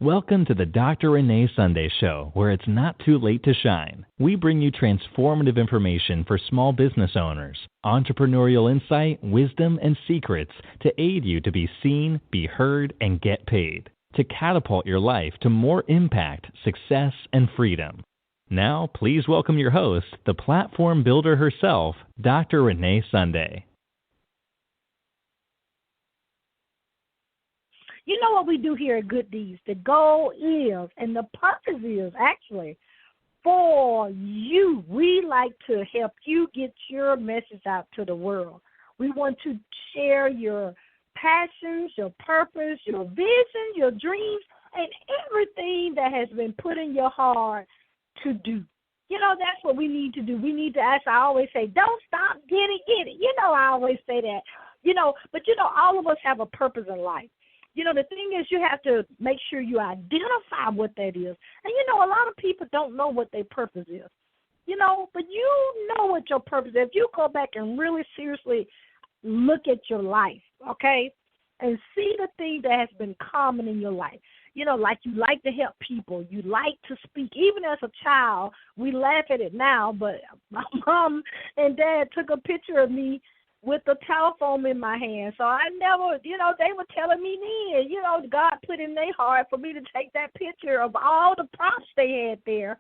Welcome to the Dr. Renee Sunday Show, where it's not too late to shine. We bring you transformative information for small business owners, entrepreneurial insight, wisdom, and secrets to aid you to be seen, be heard, and get paid, to catapult your life to more impact, success, and freedom. Now, please welcome your host, the platform builder herself, Dr. Renee Sunday. You know what we do here at Good Deeds? The goal is, and the purpose is actually for you. We like to help you get your message out to the world. We want to share your passions, your purpose, your vision, your dreams, and everything that has been put in your heart to do. You know, that's what we need to do. We need to, as I always say, don't stop, get it. You know, I always say that. But all of us have a purpose in life. The thing is, you have to make sure you identify what that is. And, a lot of people don't know what their purpose is, but you know what your purpose is. If you go back and really seriously look at your life, okay, and see the thing that has been common in your life. Like you like to help people. You like to speak. Even as a child, we laugh at it now, but my mom and dad took a picture of me with the telephone in my hand. So I never, they were telling me then, God put in their heart for me to take that picture of all the props they had there.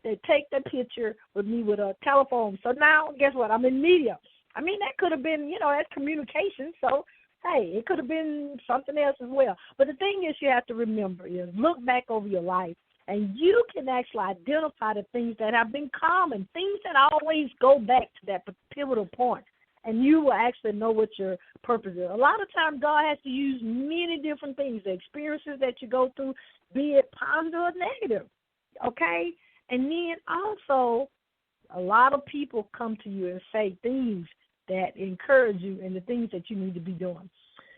They take the picture with me with a telephone. So now, guess what? I'm in media. I mean, that could have been, that's communication. So, hey, it could have been something else as well. But the thing is, you have to remember is look back over your life, and you can actually identify the things that have been common, things that always go back to that pivotal point. And you will actually know what your purpose is. A lot of times God has to use many different things, the experiences that you go through, be it positive or negative, okay? And then also a lot of people come to you and say things that encourage you and the things that you need to be doing.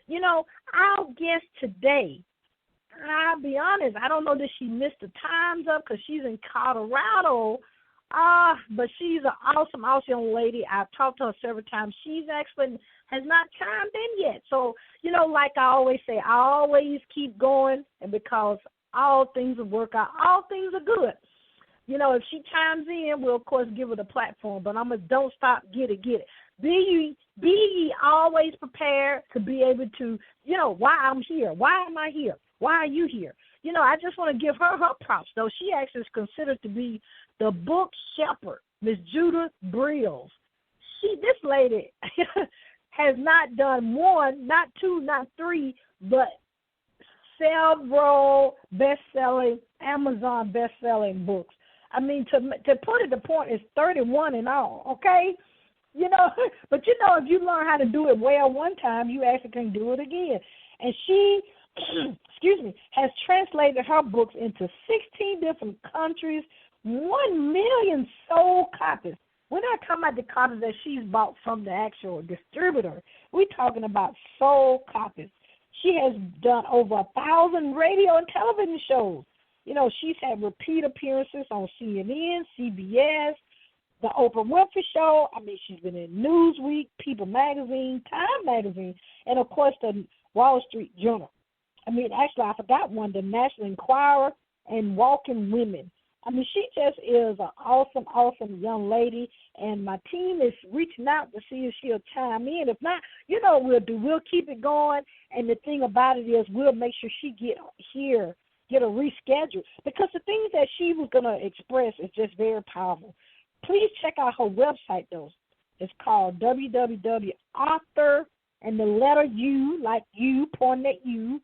Our guest today, I'll be honest, I don't know that she missed the times up because she's in Colorado. But she's an awesome young lady. I've talked to her several times. She's actually has not chimed in yet. So, like I always say, I always keep going, and because all things will work out, all things are good. If she chimes in, we'll, of course, give her the platform. But don't stop, get it. Be ye always prepared to be able to, why I'm here. Why am I here? Why are you here? I just want to give her props, though. She actually is considered to be the book shepherd, Miss Judith Brills. This lady has not done one, not two, not three, but several best-selling, Amazon best-selling books. I mean, to put it to point, it's 31 in all, okay? But if you learn how to do it well one time, you actually can do it again. And she, has translated her books into 16 different countries, 1 million sold copies. We're not talking about the copies that she's bought from the actual distributor. We're talking about sold copies. She has done over 1,000 radio and television shows. She's had repeat appearances on CNN, CBS, the Oprah Winfrey Show. I mean, she's been in Newsweek, People Magazine, Time Magazine, and, of course, the Wall Street Journal. I mean, actually, I forgot one, the National Enquirer and Walking Women. I mean, she just is an awesome young lady, and my team is reaching out to see if she'll chime in. If not, what we'll do. We'll keep it going, and the thing about it is we'll make sure she get a reschedule, because the things that she was going to express is just very powerful. Please check out her website, though. It's called www.author, and the letter U, like you, pointing at you,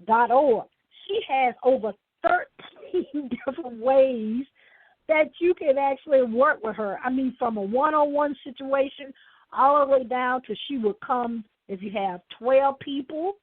.org. She has over 13 different ways that you can actually work with her. I mean, from a one-on-one situation all the way down to she will come if you have 12 people.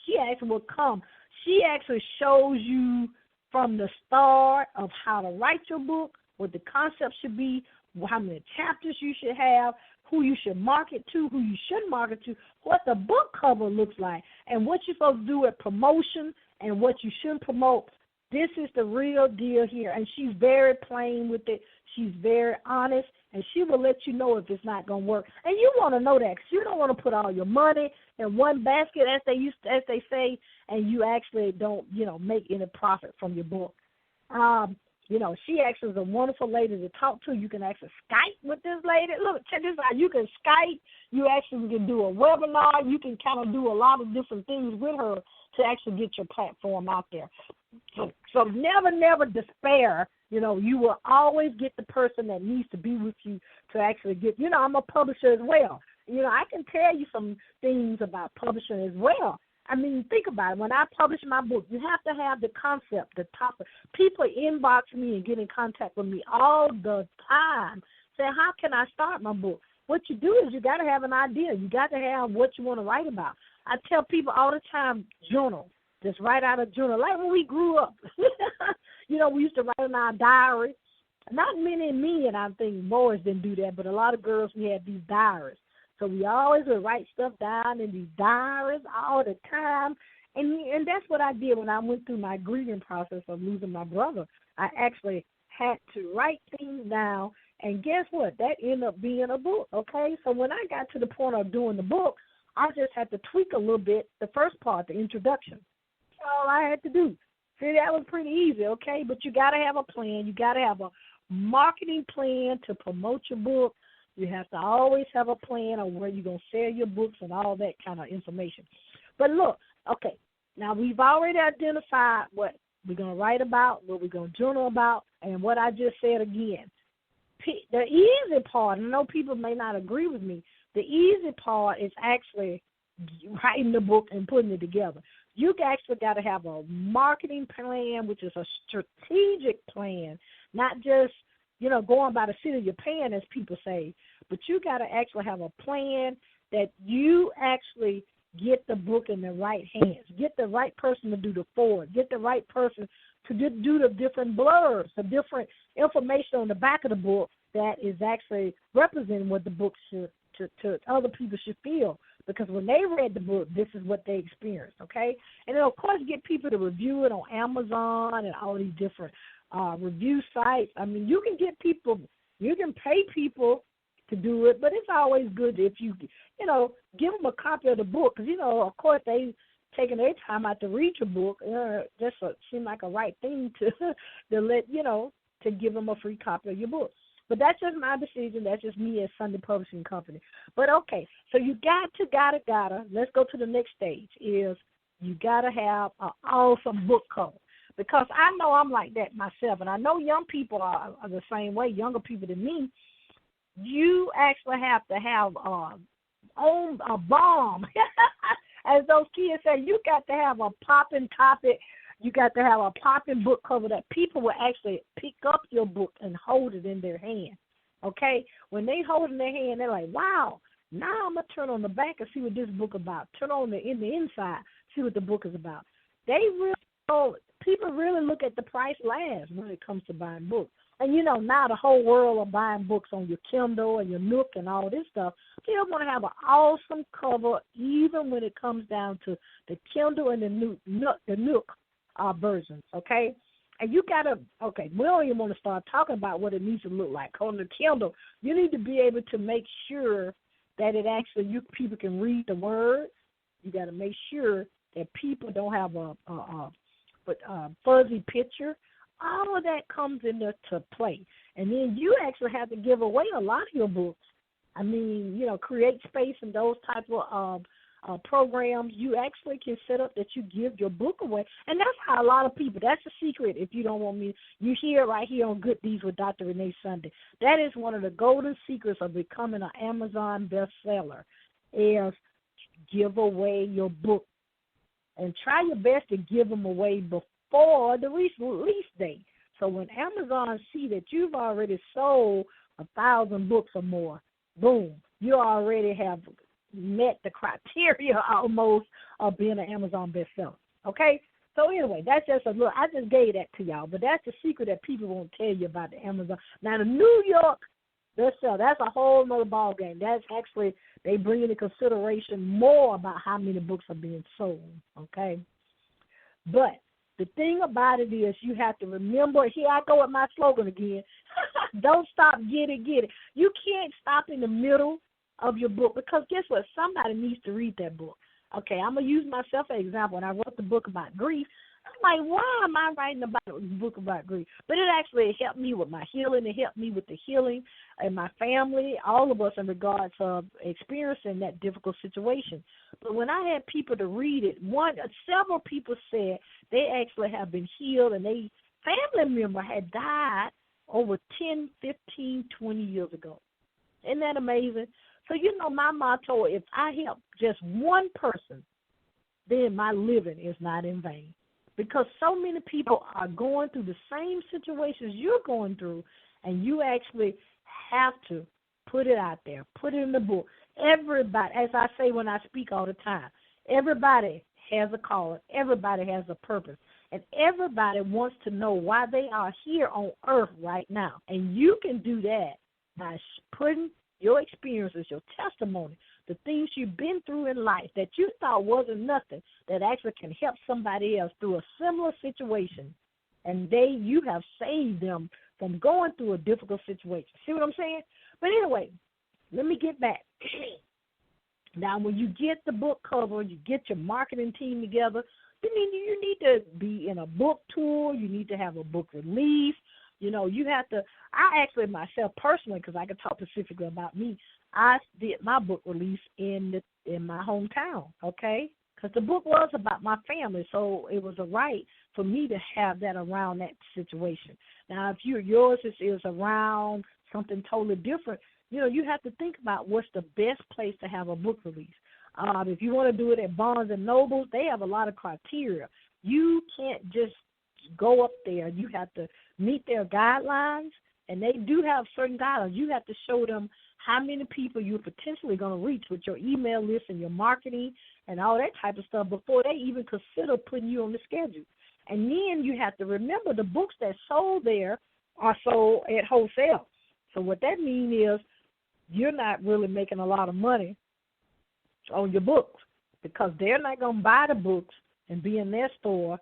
She actually will come. She actually shows you from the start of how to write your book, what the concept should be, how many chapters you should have, who you should market to, who you shouldn't market to, what the book cover looks like, and what you're supposed to do at promotion and what you shouldn't promote. This is the real deal here. And she's very plain with it. She's very honest, and she will let you know if it's not going to work. And you want to know that because you don't want to put all your money in one basket, as they say, and you actually don't, make any profit from your book. She actually is a wonderful lady to talk to. You can actually Skype with this lady. Look, check this out. You can Skype. You actually can do a webinar. You can kind of do a lot of different things with her to actually get your platform out there. So never despair. You will always get the person that needs to be with you to actually get, I'm a publisher as well. I can tell you some things about publishing as well. I mean, think about it. When I publish my book, you have to have the concept, the topic. People inbox me and get in contact with me all the time, saying, how can I start my book? What you do is you got to have an idea. You got to have what you want to write about. I tell people all the time, journal. Just write out a journal. Like when we grew up, we used to write in our diary. Not many men, I think, boys didn't do that, but a lot of girls, we had these diaries. So we always would write stuff down in these diaries all the time. And that's what I did when I went through my grieving process of losing my brother. I actually had to write things down, and guess what? That ended up being a book, okay? So when I got to the point of doing the book, I just had to tweak a little bit the first part, the introduction. That's all I had to do. See, that was pretty easy, okay? But you got to have a plan. You got to have a marketing plan to promote your book. You have to always have a plan on where you're going to sell your books and all that kind of information. But look, okay, now we've already identified what we're going to write about, what we're going to journal about, and what I just said again. The easy part, I know people may not agree with me, the easy part is actually writing the book and putting it together. You actually got to have a marketing plan, which is a strategic plan, not just, going by the seat of your pants, as people say, but you got to actually have a plan that you actually get the book in the right hands, get the right person to do the forward, get the right person to do the different blurbs, the different information on the back of the book that is actually representing what the book should to other people should feel. Because when they read the book, this is what they experienced, okay? And then, of course, get people to review it on Amazon and all these different review sites. I mean, you can get people, you can pay people to do it, but it's always good if you, give them a copy of the book. Because, of course, they taking their time out to read your book. Just seemed like a right thing to let, to give them a free copy of your book. But that's just my decision. That's just me as Sunday Publishing Company. But, okay, so you gotta, let's go to the next stage, is you got to have an awesome book cover. Because I know I'm like that myself, and I know young people are the same way, younger people than me. You actually have to have a bomb. As those kids say, you got to have a popping topic. You got to have a popping book cover that people will actually pick up your book and hold it in their hand, okay? When they hold it in their hand, they're like, wow, now I'm going to turn on the back and see what this book is about. Turn on the inside, see what the book is about. People really look at the price last when it comes to buying books. And, now the whole world of buying books on your Kindle and your Nook and all this stuff, still want to have an awesome cover even when it comes down to the Kindle and the Nook versions, okay? And you got to, we don't even want to start talking about what it needs to look like. On the Kindle, you need to be able to make sure that it actually, people can read the words. You got to make sure that people don't have a fuzzy picture. All of that comes into play. And then you actually have to give away a lot of your books. I mean, create space in those type of programs. You actually can set up that you give your book away. And that's how a lot of people, that's the secret. If you don't want me, you hear right here on Good Deeds with Dr. Renee Sunday. That is one of the golden secrets of becoming an Amazon bestseller, is give away your book. And try your best to give them away before the release date. So when Amazon see that you've already sold 1,000 books or more, boom, you already have met the criteria almost of being an Amazon bestseller. Okay? So anyway, that's just a little, I just gave that to y'all, but that's the secret that people won't tell you about the Amazon. Now the New York bestseller, that's a whole nother ball game. That's actually, they bring into consideration more about how many books are being sold. Okay? But The thing about it is you have to remember, here I go with my slogan again, don't stop, get it. You can't stop in the middle of your book because guess what? Somebody needs to read that book. Okay, I'm going to use myself as an example. When I wrote the book about grief, I'm like, why am I writing about a book about grief? But it actually helped me with my healing. It helped me with the healing in my family, all of us in regards of experiencing that difficult situation. But when I had people to read it, several people said they actually have been healed and they family member had died over 10, 15, 20 years ago. Isn't that amazing? So, my motto, if I help just one person, then my living is not in vain. Because so many people are going through the same situations you're going through, and you actually have to put it out there, put it in the book. Everybody, as I say when I speak all the time, everybody has a calling, everybody has a purpose, and everybody wants to know why they are here on earth right now. And you can do that by putting your experiences, your testimony, the things you've been through in life that you thought wasn't nothing, that actually can help somebody else through a similar situation, and you have saved them from going through a difficult situation. See what I'm saying? But anyway, let me get back. Now, when you get the book cover, you get your marketing team together, you need to be in a book tour. You need to have a book release. You have to, I actually myself personally, because I can talk specifically about me, I did my book release in my hometown, okay? Because the book was about my family, so it was a right for me to have that around that situation. Now, if yours is around something totally different, you have to think about what's the best place to have a book release. If you want to do it at Barnes & Noble, they have a lot of criteria. You can't just go up there. You have to meet their guidelines, and they do have certain guidelines. You have to show them how many people you're potentially going to reach with your email list and your marketing and all that type of stuff before they even consider putting you on the schedule. And then you have to remember the books that sold there are sold at wholesale. So what that means is you're not really making a lot of money on your books because they're not going to buy the books and be in their store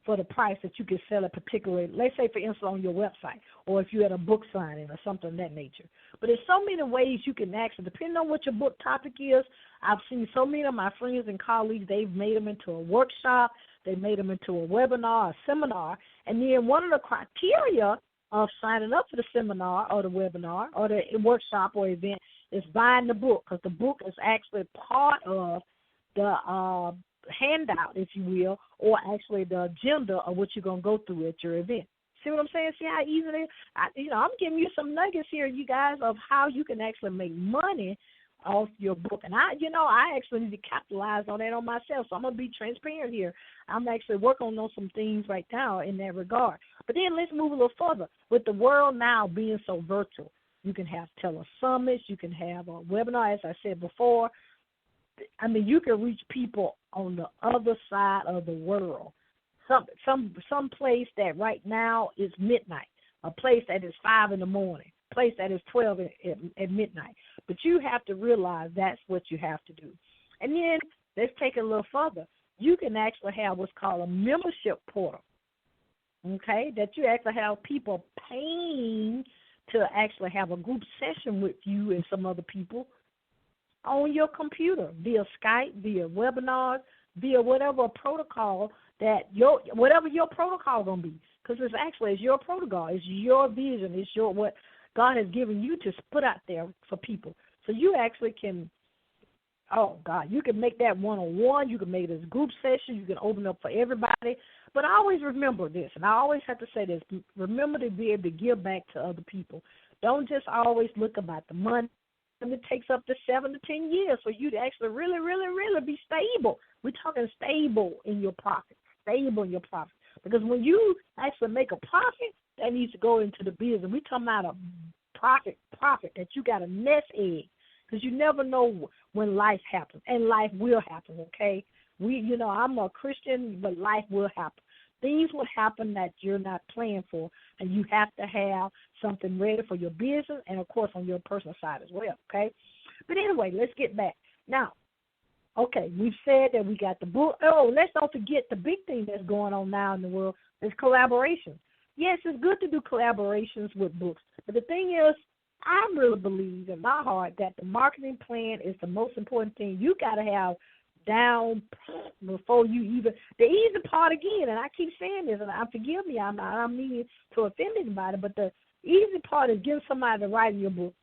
for the price that you can sell it particularly, let's say, for instance, on your website, or if you had a book signing or something of that nature. But there's so many ways you can actually, depending on what your book topic is, I've seen so many of my friends and colleagues, they've made them into a workshop, they made them into a webinar, a seminar, and then one of the criteria of signing up for the seminar or the webinar or the workshop or event is buying the book, because the book is actually part of the handout, if you will, or actually the agenda of what you're going to go through at your event. See what I'm saying? See how easy it is? I'm giving you some nuggets here, you guys, of how you can actually make money off your book. And I actually need to capitalize on that on myself, so I'm going to be transparent here. I'm actually working on some things right now in that regard. But then let's move a little further. With the world now being so virtual, you can have telesummits, you can have a webinar, as I said before. You can reach people on the other side of the world. Some place that right now is midnight, a place that is 5 in the morning, a place that is 12 at midnight. But you have to realize that's what you have to do. And then let's take it a little further. You can actually have what's called a membership portal, okay, that you actually have people paying to actually have a group session with you and some other people on your computer via Skype, via webinars, via whatever protocol whatever your protocol going to be, because it's your protocol. It's your vision. It's what God has given you to put out there for people. So you actually can, you can make that one-on-one. You can make it as a group session. You can open up for everybody. But I always remember this, and I always have to say this, remember to be able to give back to other people. Don't just always look about the money. It takes up to 7 to 10 years for you to actually really, really, really be stable. We're talking stable in your profit, Because when you actually make a profit, that needs to go into the business. We're talking about a profit that you got a nest egg, because you never know when life happens, and life will happen, okay? I'm a Christian, but life will happen. Things will happen that you're not planning for, and you have to have something ready for your business and, of course, on your personal side as well, okay? But anyway, let's get back. Now, Okay, we've said that we got the book. Oh, let's not forget the big thing that's going on now in the world is collaboration. Yes, it's good to do collaborations with books, but the thing is, I really believe in my heart that the marketing plan is the most important thing. You got to have down before you even the easy part again. And I keep saying this, and forgive me, I'm not meaning to offend anybody, but the easy part is getting somebody to write in your book.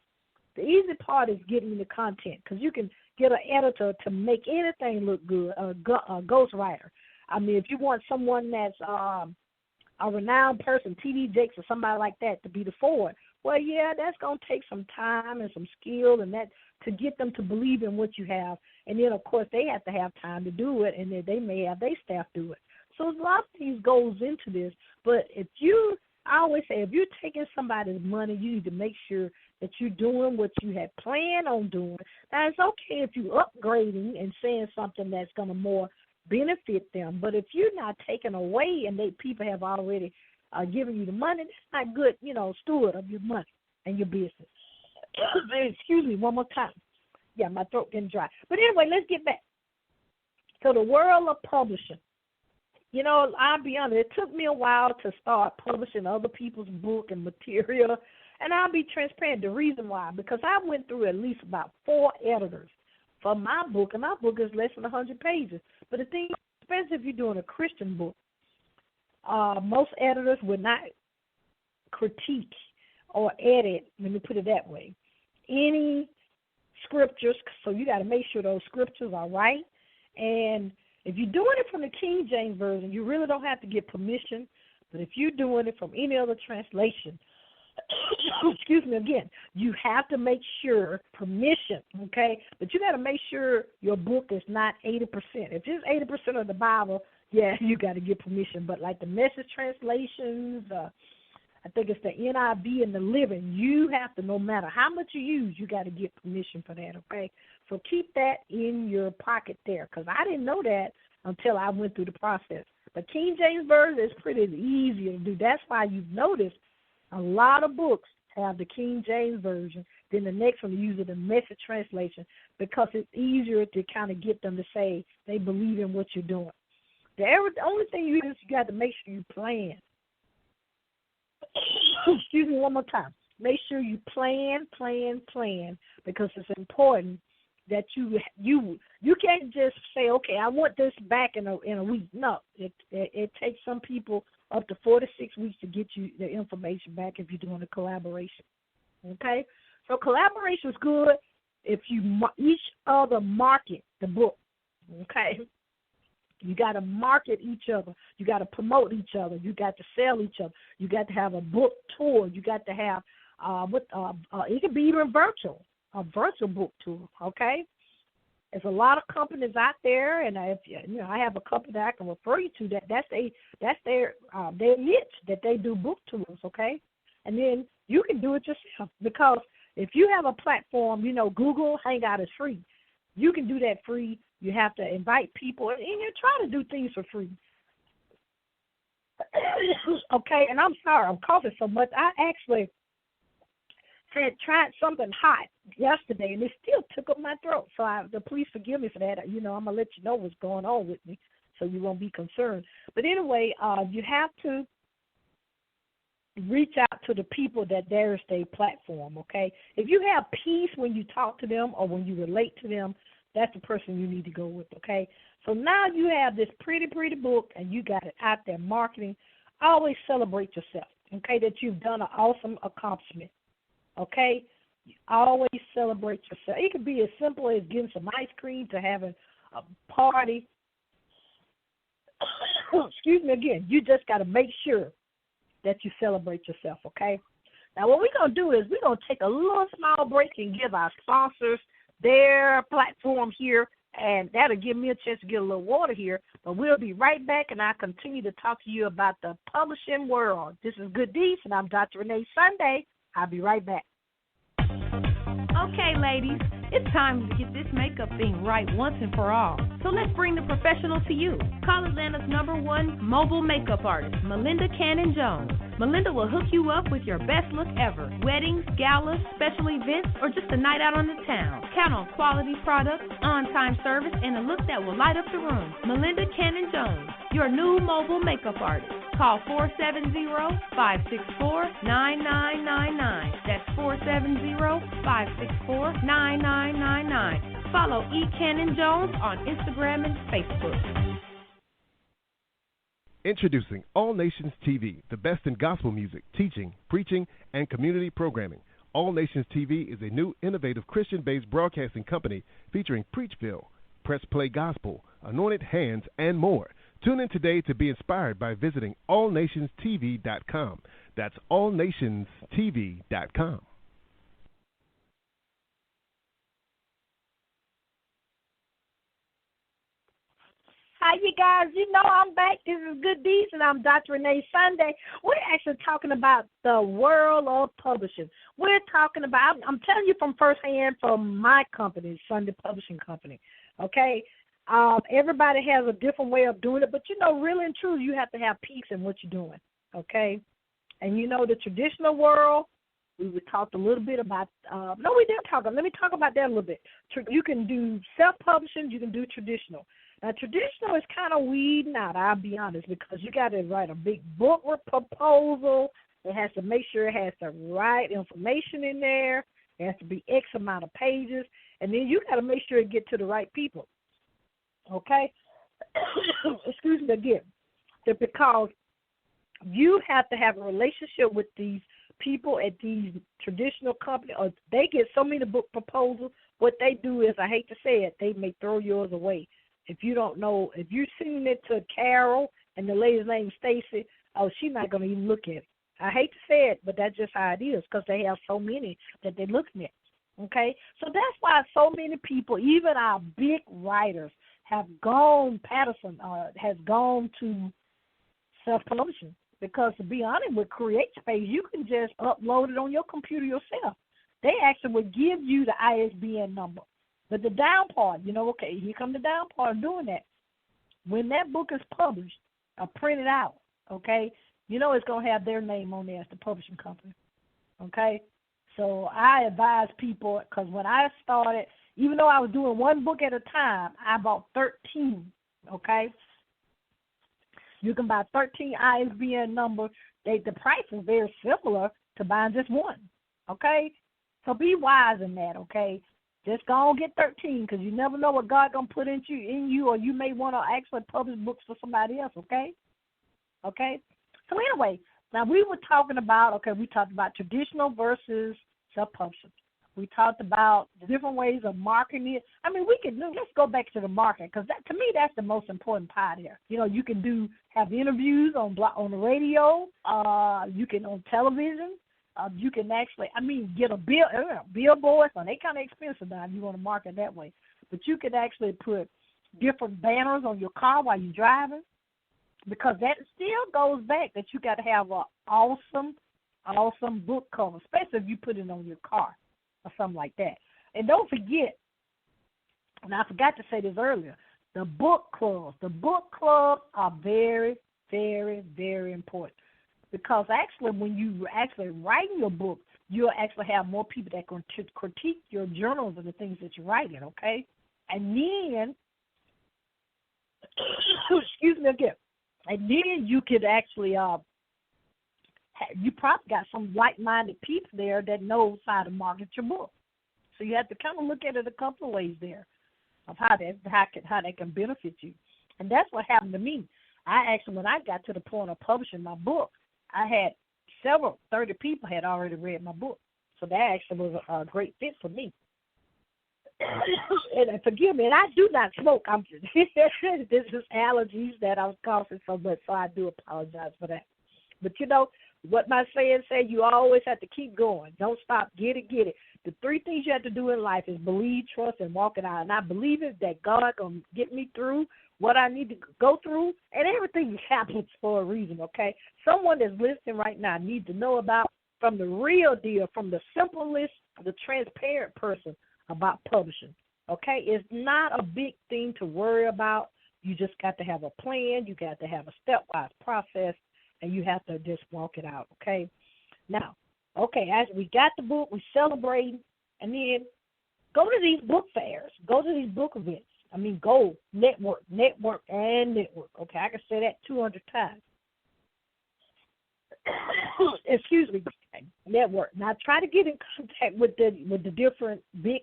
The easy part is getting the content, because you can get an editor to make anything look good, a ghostwriter. I mean, if you want someone that's a renowned person, T.D. Jakes or somebody like that to be the forward, well, yeah, that's going to take some time and some skill and that to get them to believe in what you have. And then, of course, they have to have time to do it, and then they may have their staff do it. So a lot of things goes into this. But I always say, if you're taking somebody's money, you need to make sure that you're doing what you had planned on doing. Now, it's okay if you're upgrading and saying something that's going to more benefit them. But if you're not taking away and people have already given you the money, that's not good, steward of your money and your business. Excuse me, one more time. Yeah, my throat getting dry. But anyway, let's get back to the world of publishing. I'll be honest, it took me a while to start publishing other people's book and material, and I'll be transparent. The reason why, because I went through at least about 4 editors for my book, and my book is less than 100 pages. But the thing, especially if you're doing a Christian book, most editors would not critique or edit, let me put it that way, any scriptures, so you got to make sure those scriptures are right. And if you're doing it from the King James Version, you really don't have to get permission. But if you're doing it from any other translation, excuse me again, you have to make sure permission, okay? But you got to make sure your book is not 80%. If it's 80% of the Bible, yeah, you got to get permission. But like the Message translations, I think it's the NIV and the Living, you have to, no matter how much you use, you got to get permission for that, okay? So keep that in your pocket there, because I didn't know that until I went through the process. The King James Version is pretty easy to do. That's why you've noticed a lot of books have the King James Version. Then the next one uses the Message translation, because it's easier to kind of get them to say they believe in what you're doing. The only thing you got to make sure you plan. Excuse me one more time. Make sure you plan, because it's important that you can't just say, okay, I want this back in a week. No, it takes some people up to 4 to 6 weeks to get you the information back if you're doing a collaboration. Okay, so collaboration is good if you each other market the book. Okay. You got to market each other. You got to promote each other. You got to sell each other. You got to have a book tour. You got to have it could be even a virtual book tour. Okay, there's a lot of companies out there, and I have a company that I can refer you to that's their niche, that they do book tours. Okay, and then you can do it yourself, because if you have a platform, Google Hangout is free. You can do that free. You have to invite people, and you try to do things for free. Okay, and I'm sorry, I'm coughing so much. I actually tried something hot yesterday, and it still took up my throat. So please forgive me for that. I'm going to let you know what's going on with me, so you won't be concerned. But anyway, you have to reach out to the people that there's their platform, okay? If you have peace when you talk to them or when you relate to them, that's the person you need to go with, okay? So now you have this pretty book, and you got it out there marketing. Always celebrate yourself, okay, that you've done an awesome accomplishment, okay? You always celebrate yourself. It could be as simple as getting some ice cream to having a party. Excuse me again. You just got to make sure that you celebrate yourself, okay? Now what we're going to do is we're going to take a little small break and give our sponsors their platform here, and that'll give me a chance to get a little water here. But we'll be right back, and I'll continue to talk to you about the publishing world. This is Good Deeds, and I'm Dr. Renee Sunday. I'll be right back. Okay, ladies, it's time to get this makeup thing right once and for all. So let's bring the professional to you. Call Atlanta's #1 mobile makeup artist, Melinda Cannon-Jones. Melinda will hook you up with your best look ever. Weddings, galas, special events, or just a night out on the town. Count on quality products, on-time service, and a look that will light up the room. Melinda Cannon-Jones, your new mobile makeup artist. Call 470-564-9999. That's 470-564-9999. Follow E. Cannon-Jones on Instagram and Facebook. Introducing All Nations TV, the best in gospel music, teaching, preaching, and community programming. All Nations TV is a new, innovative, Christian-based broadcasting company featuring Preachville, Press Play Gospel, Anointed Hands, and more. Tune in today to be inspired by visiting allnationstv.com. That's allnationstv.com. Hi, you guys. You know I'm back. This is Good Deeds, and I'm Dr. Renee Sunday. We're actually talking about the world of publishing. We're talking about, I'm telling you from firsthand from my company, Sunday Publishing Company, okay? Everybody has a different way of doing it, but, you know, really and truly, you have to have peace in what you're doing, okay? And, you know, the traditional world, we talked a little bit about, no, we didn't talk. Let me talk about that a little bit. You can do self-publishing. You can do traditional. Now, traditional is kind of weeding out, I'll be honest, because you got to write a big book with proposal. It has to make sure it has the right information in there. It has to be X amount of pages. And then you got to make sure it gets to the right people. Okay? Excuse me again. Because you have to have a relationship with these people at these traditional companies, or they get so many book proposals. What they do is, I hate to say it, they may throw yours away. If you don't know, if you're sending it to Carol and the lady's name is Stacy, oh, she's not going to even look at it. I hate to say it, but that's just how it is because they have so many that they're looking at. Okay? So that's why so many people, even our big writers, have gone, Patterson has gone to self-publishing. Because to be honest, with CreateSpace, you can just upload it on your computer yourself. They actually will give you the ISBN number. But the down part, you know, okay, here comes the down part of doing that. When that book is published or printed out, okay, you know it's going to have their name on there as the publishing company, okay? So I advise people, because when I started, even though I was doing one book at a time, I bought 13, okay? You can buy 13 ISBN numbers. The price is very similar to buying just one, okay? So be wise in that, okay? Just go and get 13 because you never know what God's going to put in you, or you may want to actually publish books for somebody else, okay? Okay? So anyway, now we were talking about, we talked about traditional versus self-publishing. We talked about the different ways of marketing it. I mean, let's go back to the marketing because to me that's the most important part here. You know, you can have interviews on the radio, you can on television. You can actually, get a billboard. So they kind of expensive now if you want to market that way. But you can actually put different banners on your car while you're driving because that still goes back that you got to have an awesome book cover, especially if you put it on your car or something like that. And don't forget, and I forgot to say this earlier, the book clubs. The book clubs are very, very, very important. Because actually, when you actually writing your book, you'll actually have more people that can critique your journals and the things that you're writing, okay? And then, excuse me again, and then you could actually, you probably got some like-minded people there that knows how to market your book. So you have to kind of look at it a couple of ways there of how that can benefit you. And that's what happened to me. When I got to the point of publishing my book, I had 30 people had already read my book. So that actually was a great fit for me. And forgive me, and I do not smoke. This is allergies that I was coughing so much, so I do apologize for that. But you know, what my saying say, you always have to keep going. Don't stop. Get it. The 3 things you have to do in life is believe, trust, and walk it out. And I believe it that God going to get me through what I need to go through, and everything happens for a reason, okay? Someone that's listening right now needs to know about, from the real deal, from the simplest, the transparent person about publishing, okay? It's not a big thing to worry about. You just got to have a plan. You got to have a stepwise process, and you have to just walk it out, okay? Now, okay, as we got the book, we celebrating, and then go to these book fairs. Go to these book events. I mean, go network, and network. Okay, I can say that 200 times. Excuse me, network. Now, try to get in contact with the different big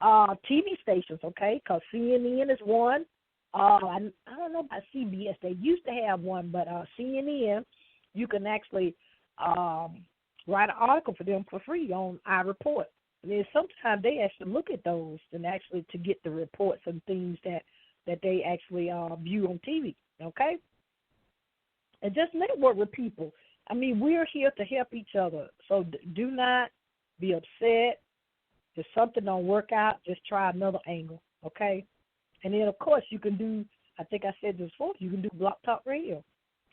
TV stations, okay? Because CNN is one. I don't know about CBS. They used to have one, but CNN, you can actually write an article for them for free on iReport. And then sometimes they actually look at those and actually to get the reports and things that they actually view on TV, okay? And just network with people. I mean, we're here to help each other, so do not be upset. If something don't work out, just try another angle, okay? And then, of course, you can do, I think I said this before, you can do Blog Talk Radio.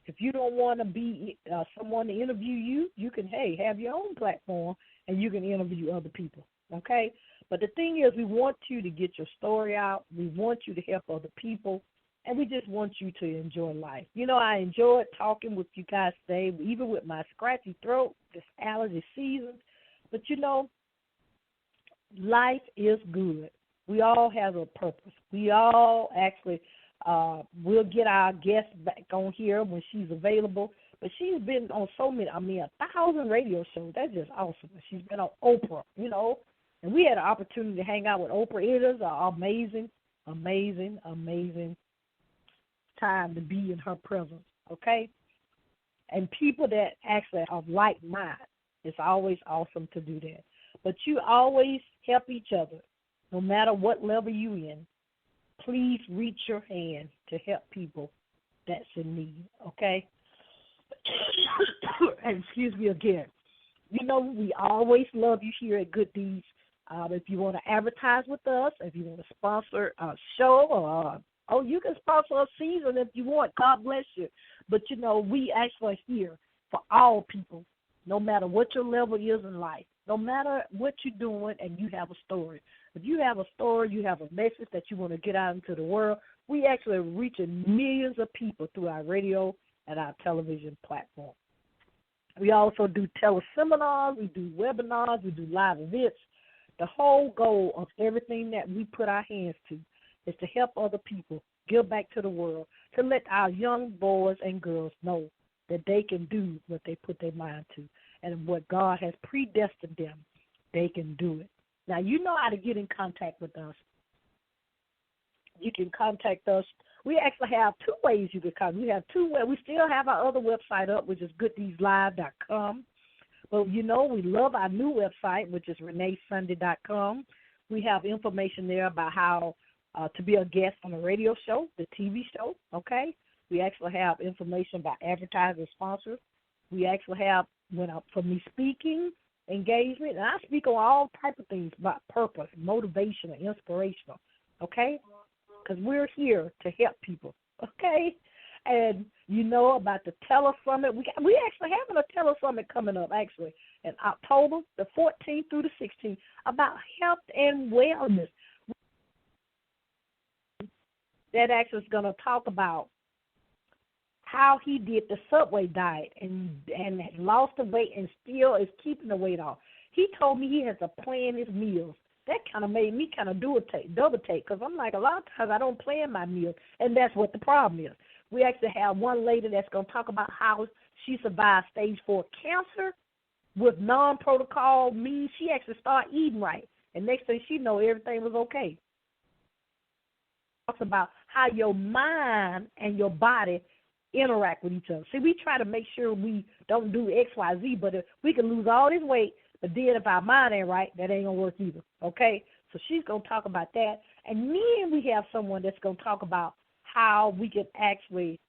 If you don't want to be someone to interview you, you can, have your own platform, and you can interview other people, okay? But the thing is, we want you to get your story out. We want you to help other people, and we just want you to enjoy life. You know, I enjoyed talking with you guys today, even with my scratchy throat, this allergy season. But, you know, life is good. We all have a purpose. We all actually we'll get our guest back on here when she's available. But she's been on 1,000 radio shows. That's just awesome. She's been on Oprah, you know. And we had an opportunity to hang out with Oprah. It is an amazing time to be in her presence, okay? And people that actually are like mind, it's always awesome to do that. But you always help each other, no matter what level you in. Please reach your hand to help people that's in need, okay? And excuse me again. You know, we always love you here at Good Deeds. If you want to advertise with us, if you want to sponsor a show, or you can sponsor a season if you want. God bless you. But, you know, we actually are here for all people, no matter what your level is in life, no matter what you're doing, and you have a story. If you have a story, you have a message that you want to get out into the world, we actually are reaching millions of people through our radio and our television platform. We also do teleseminars, we do webinars, we do live events. The whole goal of everything that we put our hands to is to help other people give back to the world, to let our young boys and girls know that they can do what they put their mind to, and what God has predestined them, they can do it. Now, you know how to get in contact with us. You can contact us. We actually have two ways you can contact. We have two ways. We still have our other website up, which is gooddeedslive.com. But, you know, we love our new website, which is reneesunday.com. We have information there about how to be a guest on a radio show, the TV show, okay? We actually have information about advertising sponsors. We actually have, for me speaking, engagement, and I speak on all type of things about purpose, motivation, and inspirational, okay? Because we're here to help people, okay? And you know about the Telesummit. We actually having a Telesummit coming up, actually, in October, the 14th through the 16th, about health and wellness. That actually is going to talk about how he did the Subway diet and lost the weight and still is keeping the weight off. He told me he has to plan his meals. That kind of made me kind of double take, because I'm like, a lot of times I don't plan my meals, and that's what the problem is. We actually have one lady that's going to talk about how she survived stage 4 cancer with non-protocol means she actually started eating right, and next thing she know, everything was okay. Talks about how your mind and your body interact with each other. See, we try to make sure we don't do X, Y, Z, but if we can lose all this weight, but then if our mind ain't right, that ain't going to work either, okay? So she's going to talk about that. And then we have someone that's going to talk about how we can actually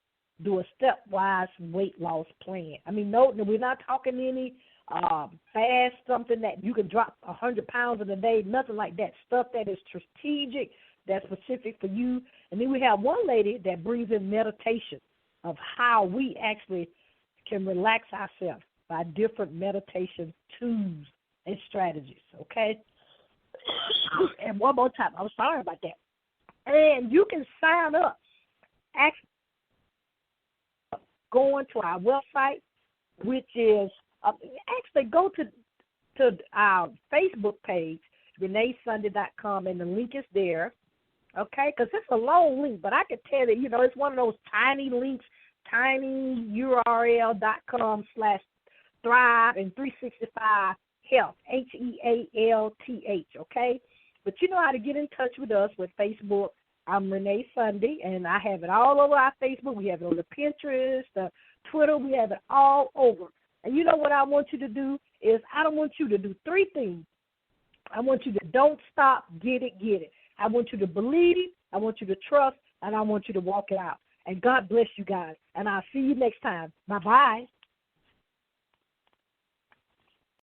do a stepwise weight loss plan. I mean, no, we're not talking any fast, something that you can drop 100 pounds in a day, nothing like that. Stuff that is strategic, that's specific for you. And then we have one lady that brings in meditation of how we actually can relax ourselves by different meditation tools and strategies, okay? And one more time, I'm sorry about that. And you can sign up. going to our website, which is actually go to our Facebook page, reneesunday.com, and the link is there, okay? Because it's a long link, but I can tell you, it's one of those tiny links, tinyurl.com/thrive and 365 health, HEALTH, okay? But you know how to get in touch with us with Facebook. I'm Renee Sunday, and I have it all over our Facebook. We have it on the Pinterest, the Twitter. We have it all over. And you know what I want you to do is I don't want you to do three things. I want you to don't stop, get it. I want you to believe, I want you to trust, and I want you to walk it out. And God bless you guys. And I'll see you next time. Bye-bye.